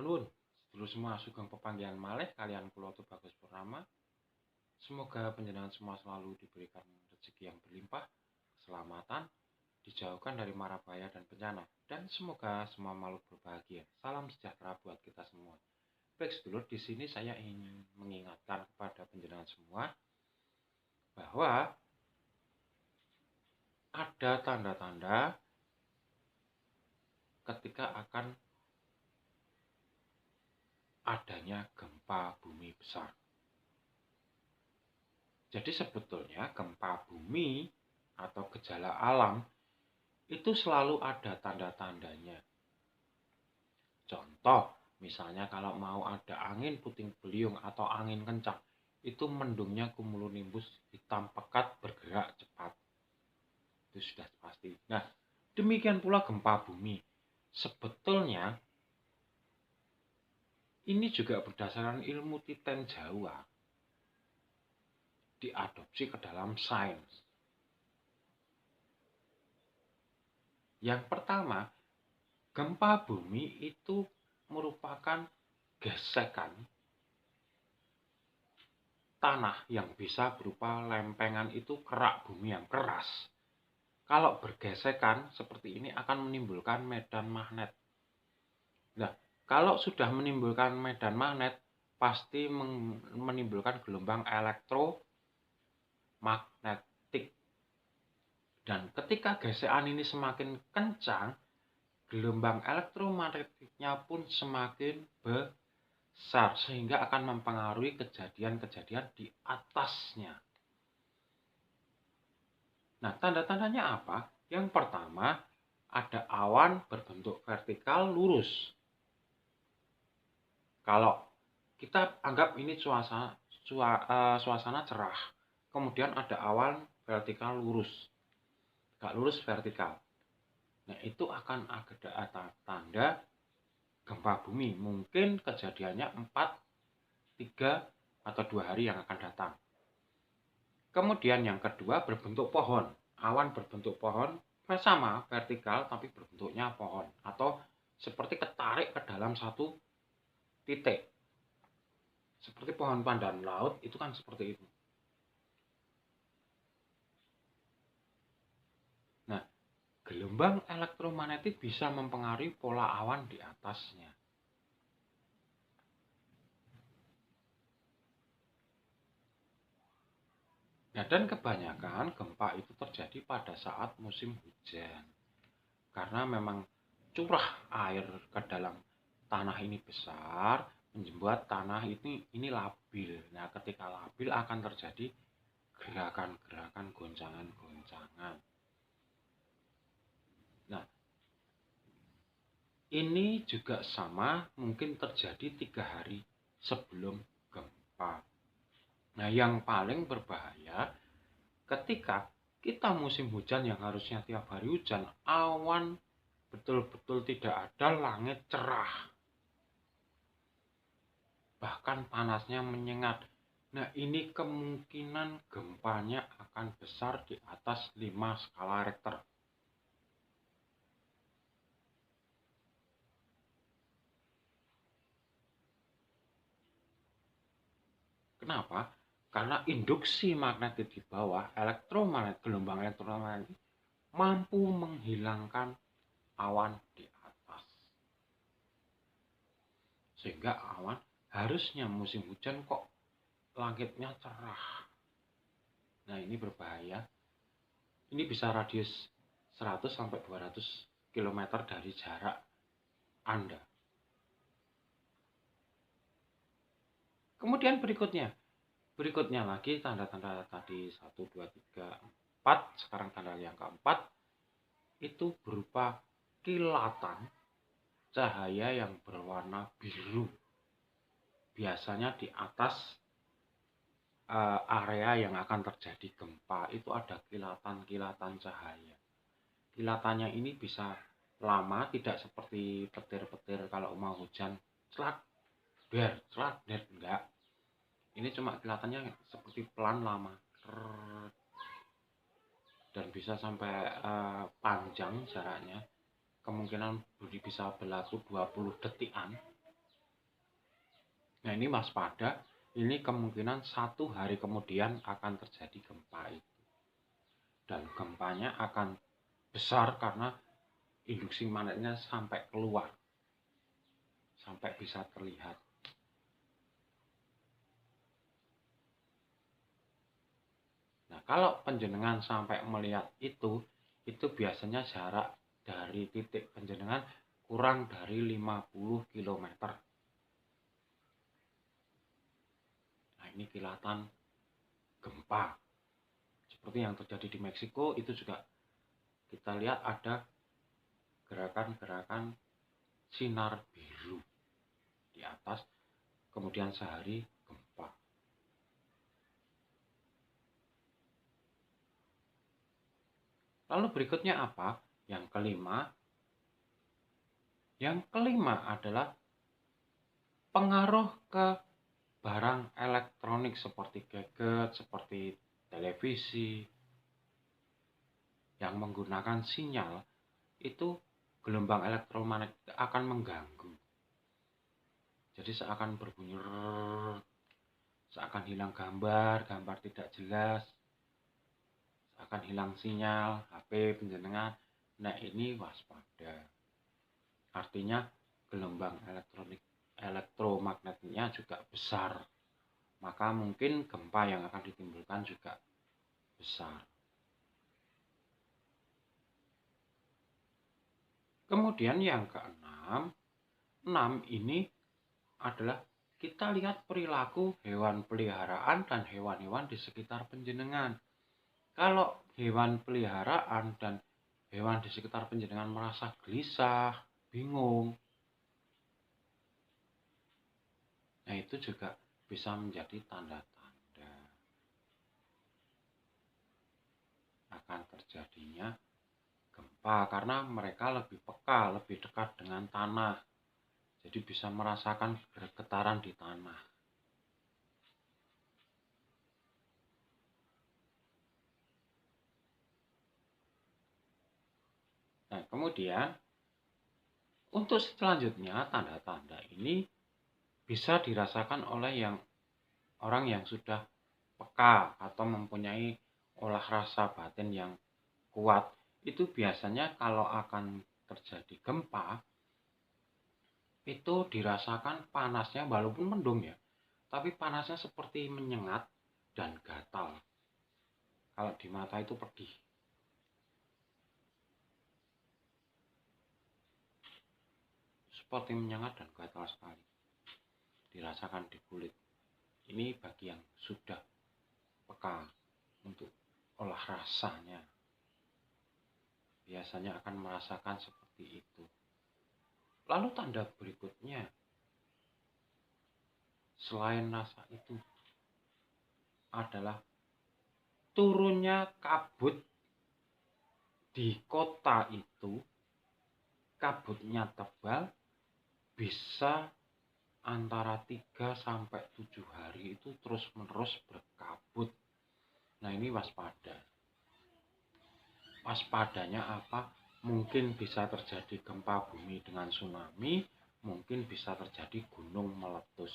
Nuwun, sedulur semua sugeng pepanggihan malih kalian kula Tubagus Purnama. Semoga panjenengan semua selalu diberikan rezeki yang berlimpah, keselamatan, dijauhkan dari mara bahaya dan bencana, dan semoga semua makhluk berbahagia. Salam sejahtera buat kita semua. Baik sedulur, di sini saya ingin mengingatkan kepada panjenengan semua bahwa ada tanda-tanda ketika akan adanya gempa bumi besar. Jadi sebetulnya gempa bumi atau gejala alam itu selalu ada tanda-tandanya. Contoh, misalnya kalau mau ada angin puting beliung atau angin kencang, itu mendungnya cumulonimbus hitam pekat bergerak cepat. Itu sudah pasti. Nah, demikian pula gempa bumi. Sebetulnya ini juga berdasarkan ilmu Titen Jawa, diadopsi ke dalam sains. Yang pertama, gempa bumi itu merupakan gesekan tanah yang bisa berupa lempengan itu kerak bumi yang keras. Kalau bergesekan seperti ini akan menimbulkan medan magnet. Nah, kalau sudah menimbulkan medan magnet, pasti menimbulkan gelombang elektromagnetik. Dan ketika gesekan ini semakin kencang, gelombang elektromagnetiknya pun semakin besar, sehingga akan mempengaruhi kejadian-kejadian di atasnya. Nah, tanda-tandanya apa? Yang pertama, ada awan berbentuk vertikal lurus. Kalau kita anggap ini suasana cerah, kemudian ada awan vertikal lurus, gak lurus vertikal. Nah, itu akan ada tanda gempa bumi. Mungkin kejadiannya 4, 3, atau 2 hari yang akan datang. Kemudian yang kedua berbentuk pohon. Awan berbentuk pohon sama vertikal tapi berbentuknya pohon atau seperti ketarik ke dalam satu titik. Seperti pohon pandan laut itu kan seperti itu. Nah, gelombang elektromagnetik bisa mempengaruhi pola awan di atasnya. Nah, dan kebanyakan gempa itu terjadi pada saat musim hujan. Karena memang curah air ke dalam tanah ini besar, membuat tanah ini labil. Nah, ketika labil akan terjadi gerakan-gerakan goncangan-goncangan. Nah, ini juga sama mungkin terjadi 3 hari sebelum gempa. Nah, yang paling berbahaya ketika kita musim hujan yang harusnya tiap hari hujan, awan betul-betul tidak ada, langit cerah. Bahkan panasnya menyengat. Nah, ini kemungkinan gempanya akan besar di atas 5 skala Richter. Kenapa? Karena induksi magnetik di bawah, gelombang elektromagnetik mampu menghilangkan awan di atas. Sehingga awan harusnya musim hujan kok langitnya cerah. Nah, ini berbahaya. Ini bisa radius 100 sampai 200 km dari jarak Anda. Kemudian berikutnya lagi tanda-tanda tadi 1, 2, 3, 4, sekarang tanda yang keempat itu berupa kilatan cahaya yang berwarna biru. Biasanya di atas area yang akan terjadi gempa itu ada kilatan-kilatan cahaya. Kilatannya ini bisa lama, tidak seperti petir-petir kalau mau hujan celak der enggak. Ini cuma kelihatannya seperti pelan lama dan bisa sampai panjang jaraknya. Kemungkinan bisa berlaku 20 detikan. Nah, ini waspada, ini kemungkinan 1 hari kemudian akan terjadi gempa itu. Dan gempanya akan besar karena induksi magnetnya sampai keluar, sampai bisa terlihat. Nah, kalau penjenengan sampai melihat itu biasanya jarak dari titik penjenengan kurang dari 50 km. Nah, ini kilatan gempa. Seperti yang terjadi di Meksiko, itu juga kita lihat ada gerakan-gerakan sinar biru di atas, kemudian sehari gempa. Lalu berikutnya apa? Yang kelima. Yang kelima adalah pengaruh ke barang elektronik seperti gadget, seperti televisi yang menggunakan sinyal, itu gelombang elektromagnetik akan mengganggu. Jadi seakan berbunyi, seakan hilang gambar tidak jelas, seakan hilang sinyal HP penjenengan. Nah, ini waspada. Artinya gelombang elektromagnetiknya juga besar. Maka mungkin gempa yang akan ditimbulkan juga besar. Kemudian yang keenam, ini adalah kita lihat perilaku hewan peliharaan dan hewan-hewan di sekitar penjenengan. Kalau hewan peliharaan dan hewan di sekitar penjenengan merasa gelisah, bingung, nah itu juga bisa menjadi tanda-tanda akan terjadinya gempa, karena mereka lebih peka, lebih dekat dengan tanah, jadi bisa merasakan getaran di tanah. Nah, kemudian untuk selanjutnya, tanda-tanda ini bisa dirasakan oleh orang yang sudah peka atau mempunyai olah rasa batin yang kuat. Itu biasanya kalau akan terjadi gempa, itu dirasakan panasnya walaupun mendung ya, tapi panasnya seperti menyengat dan gatal. Kalau di mata itu pedih. Seperti menyengat dan gatal sekali. Dirasakan di kulit. Ini bagi yang sudah peka untuk olah rasanya. Biasanya akan merasakan seperti itu. Lalu tanda berikutnya, selain rasa itu, adalah turunnya kabut di kota itu. Kabutnya tebal, bisa antara 3-7 hari itu terus-menerus berkabut. Nah, ini waspada. Waspadanya apa? Mungkin bisa terjadi gempa bumi dengan tsunami, mungkin bisa terjadi gunung meletus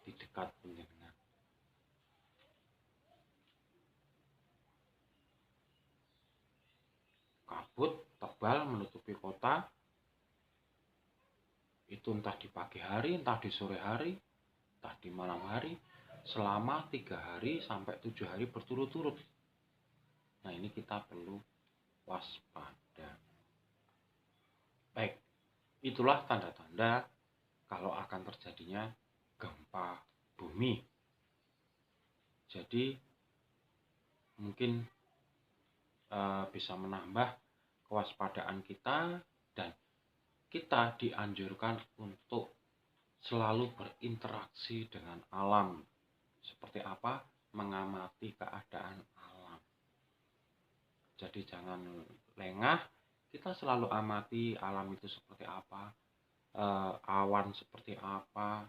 di dekat penjenengan. Kabut tebal menutupi kota, itu entah di pagi hari, entah di sore hari, entah di malam hari, selama 3-7 hari berturut-turut. Nah, ini kita perlu waspada. Baik, itulah tanda-tanda kalau akan terjadinya gempa bumi. Jadi mungkin bisa menambah kewaspadaan kita, dan kita dianjurkan untuk selalu berinteraksi dengan alam. Seperti apa? Mengamati keadaan alam. Jadi jangan lengah, kita selalu amati alam itu seperti apa, awan seperti apa,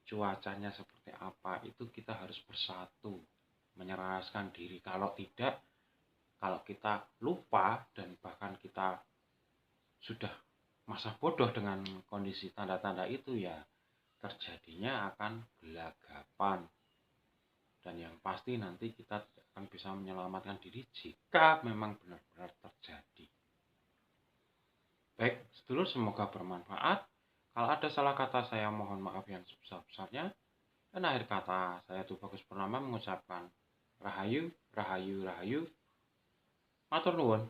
cuacanya seperti apa. Itu kita harus bersatu, menyerahkan diri. Kalau tidak, kalau kita lupa dan bahkan kita sudah masa bodoh dengan kondisi tanda-tanda itu, ya terjadinya akan gelagapan. Dan yang pasti nanti kita tidak akan bisa menyelamatkan diri jika memang benar-benar terjadi. Baik, sedulur, semoga bermanfaat. Kalau ada salah kata saya mohon maaf yang sebesar-besarnya. Dan akhir kata saya Tubagus Purnama mengucapkan Rahayu, Rahayu, Rahayu. Matur nuwun.